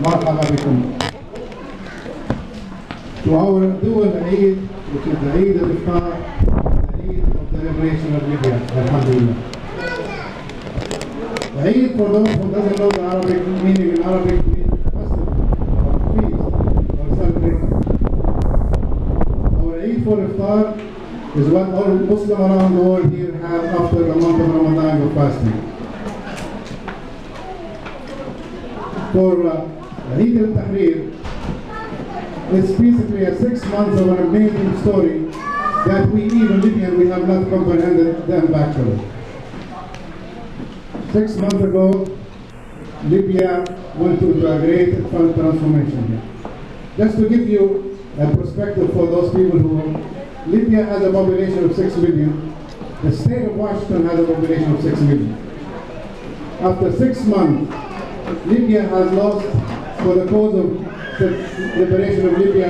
مرحبا بكم. To our dual Eid, which is the Eid al-Iftar, the Eid of the liberation of Libya, Alhamdulillah. The Eid, for those who doesn't know the Arabic meaning in Arabic, means festival, or feast, or celebration. Our Eid for Iftar is what all Muslims around the world here have after the month of Ramadan of fasting. For Eid al-Tahrir, it's basically a 6 months of an amazing story that we even Libyan, we have not comprehended the impact of it. 6 months ago, Libya went through a great transformation here. Just to give you a perspective for those people who, Libya has a population of 6 million. The state of Washington has a population of 6 million. After 6 months, Libya has lost, for the cause of the liberation of Libya,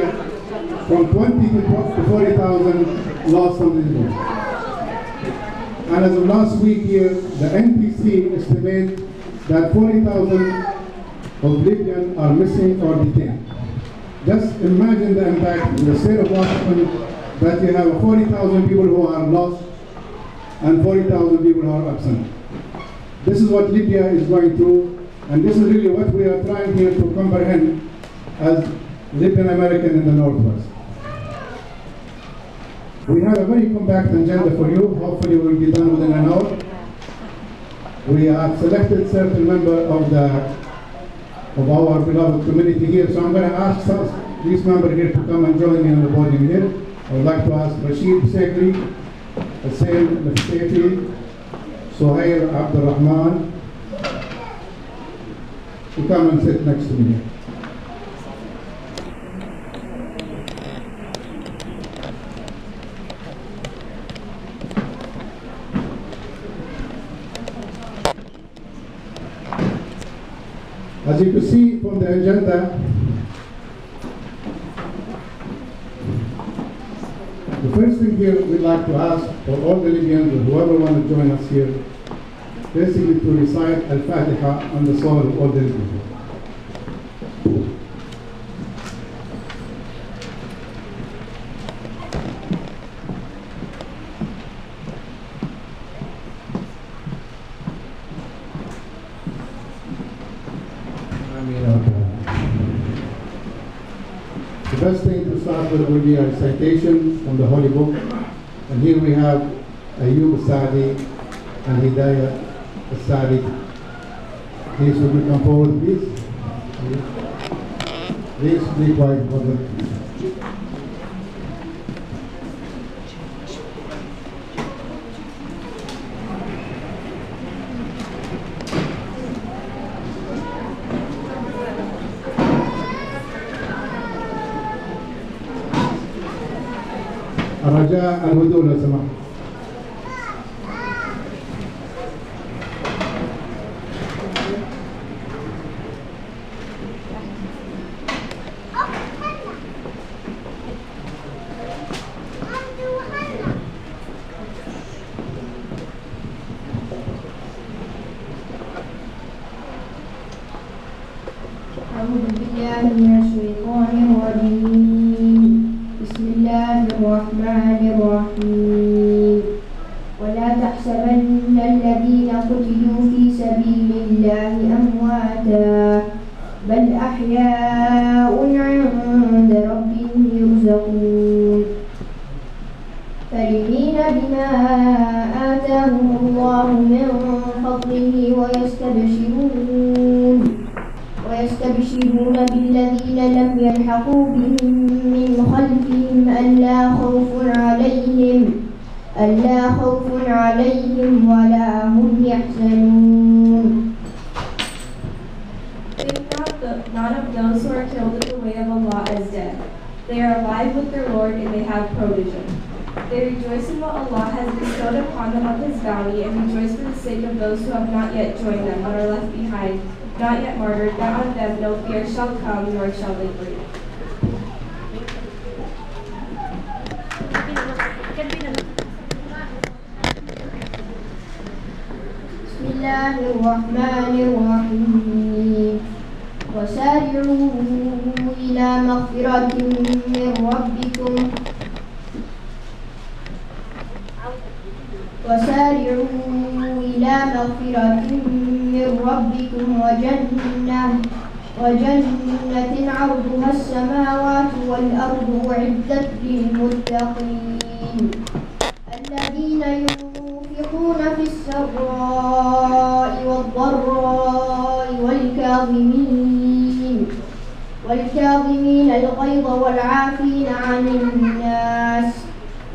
from 20 to 40,000 lost on the Libya. And as of last week here, the NPC estimates that 40,000 of Libyans are missing or detained. Just imagine the impact in the state of Washington that you have 40,000 people who are lost and 40,000 people who are absent. This is what Libya is going through, and this is really what we are trying here to comprehend as Libyan American in the Northwest. We have a very compact agenda for you. Hopefully we will be done within an hour. We have selected certain members of our beloved community here, so I'm going to ask these members here to come and join me on the podium here. I would like to ask Rashid Sekri, Hussein Leftefi, Sohair Abdurrahman to come and sit next to me here. As you can see from the agenda, the first thing here we'd like to ask for all the Libyans or whoever want to join us here, basically to recite Al-Fatiha on the soul of all the Libyans. The best thing to start with will be a recitation from the Holy Book. And here we have Ayyub Sa'di and Hidayah Sa'di. Please, will you come forward, please? Please, be quiet for them. رجاء الهدوء لو سمحت. أعوذ بالله من الشيطان الرجيم. بسم الله الرحمن الرحيم. ولا تحسبن الذين قتلوا في سبيل الله أمواتا بل أحياء عند ربهم يرزقون فرحين بما آتاهم الله من فضله ويستبشرون بالذين لم يلحقوا بهم من خلفهم ألا خوف عليهم ولا هم يحزنون. Think not of those who are killed in the way of Allah as dead. They are alive with their Lord and they have provision. They rejoice in what Allah has bestowed upon them of His bounty and rejoice for the sake of those who have not yet joined them but are left behind, not yet martyred, that on them no fear shall come, nor shall they grieve. بسم الله الرحمن الرحيم. وسارعوا إلى مغفرة من ربكم وجنة عرضها السماوات والأرض أعدت للمتقين الذين ينفقون في السراء والضراء والكاظمين الغيظ والعافين عن الناس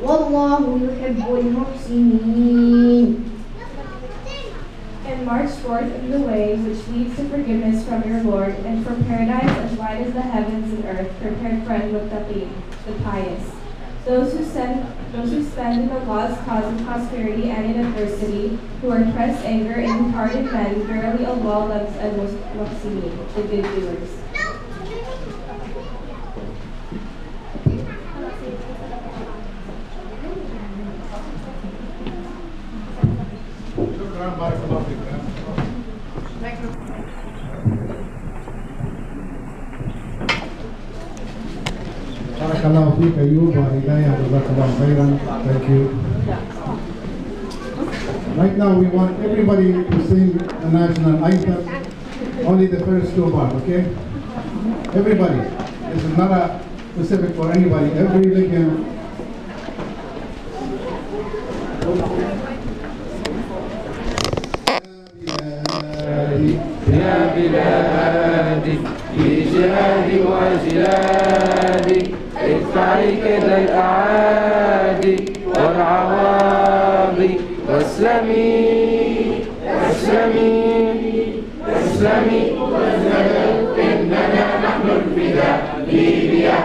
والله يحب المحسنين. And march forth in the way which leads to forgiveness from your Lord, and from paradise as wide as the heavens and earth, prepared for al-muttaqin, the pious. Those who spend in Allah's cause in prosperity and in adversity, who are pressed anger and who-hearted men, verily Allah loves al-muhsinin, the good doers. Barakallahu feek, Ayub wa Hidayah, jazakallahu khairan. Thank you. Right now we want everybody to sing the national anthem, only the first two bars, okay? Everybody. This is not a specific for anybody. Every Libyan. يا بلادي في جهادي وجلادي ادفعي كيد الأعادي والعواضي واسلمي إننا نحن الفداء ليبيا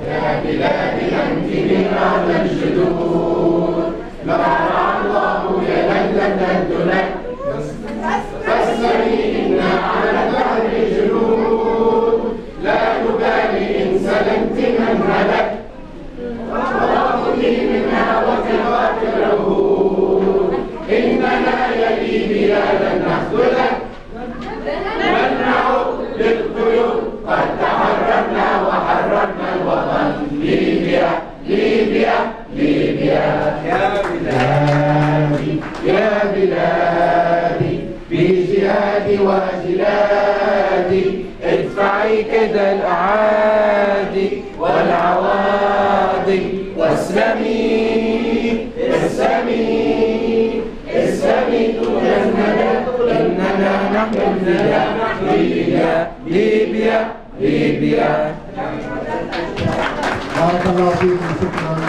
يا بلادي أنت من أعلى الجدود لرفع الله يدا لن تدلك فاسلمي إنا على الدهر جنود لا نبالي إن سلمت من هلك وخذي منها وثقات العهود إننا يلي بلادا نخذلك بل نعود للقيود قد تحررنا وحررنا الوطن ليبيا يا بلادي في جهادي وجلادي ادفعي كيد الأعادي والعواضي اسلمي دون الندى إننا نحن الفداء ليبيا Barakallahu feek, shukran.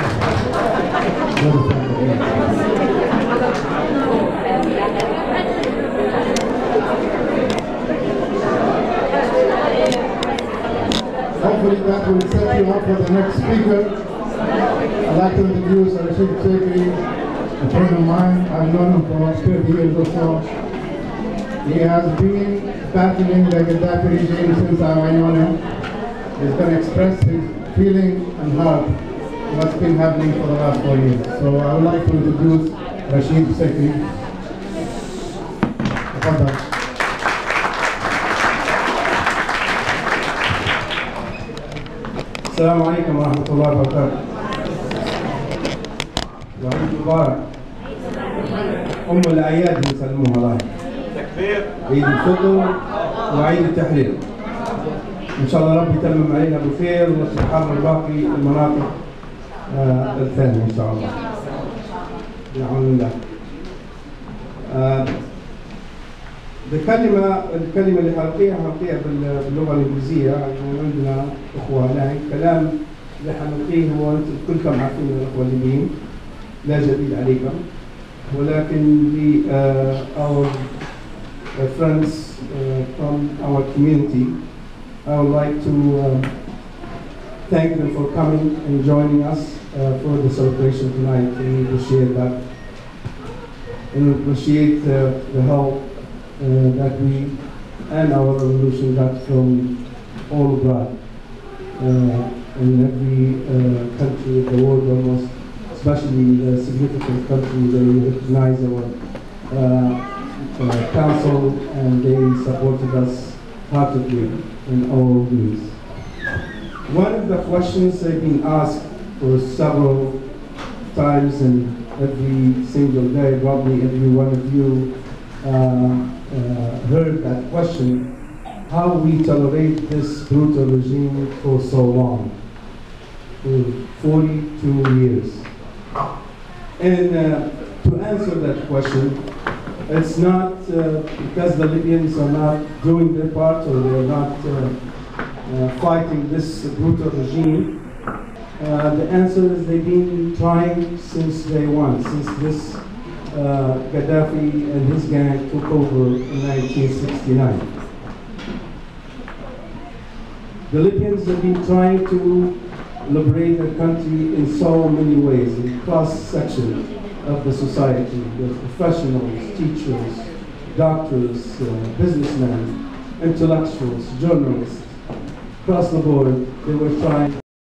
Hopefully that will set you up for the next speaker. I'd like to introduce Rashid Shekri, a friend of mine. I've known him for 30 years or so. He has been battling the Gaddafi regime since I know him. He's going to express his feeling and heart what's been happening for the last 4 years. So I would like to introduce Rashid Shekri. السلام عليكم ورحمة الله وبركاته. وعيد مبارك. أم الأعياد بيسلموها الله. عيد الفطر وعيد التحرير. إن شاء الله ربي يتمم علينا بخير وتتحرر باقي المناطق الثانية إن شاء الله. بعون الله. الكلمة اللي حلقيها باللغة الإنجليزية، يعني عندنا أخوة هناك. الكلام اللي حلقيه هو كلكم عارفين الأخوة الليبيين، لا جديد عليكم، ولكن our friends from our community, I would like to thank them for coming and joining us for the celebration tonight. We appreciate that, and we appreciate the help that we and our revolution got from all abroad in every country of the world almost, especially the significant countries that recognize our council, and they supported us heartedly in all these. One of the questions I've been asked for several times and every single day, probably every one of you heard that question, how we tolerate this brutal regime for so long, for 42 years. And to answer that question, it's not because the Libyans are not doing their part or they're not fighting this brutal regime. The answer is they've been trying since day one, since this Gaddafi and his gang took over in 1969. The Libyans have been trying to liberate their country in so many ways, in cross-section of the society, the professionals, teachers, doctors, businessmen, intellectuals, journalists, across the board. They were trying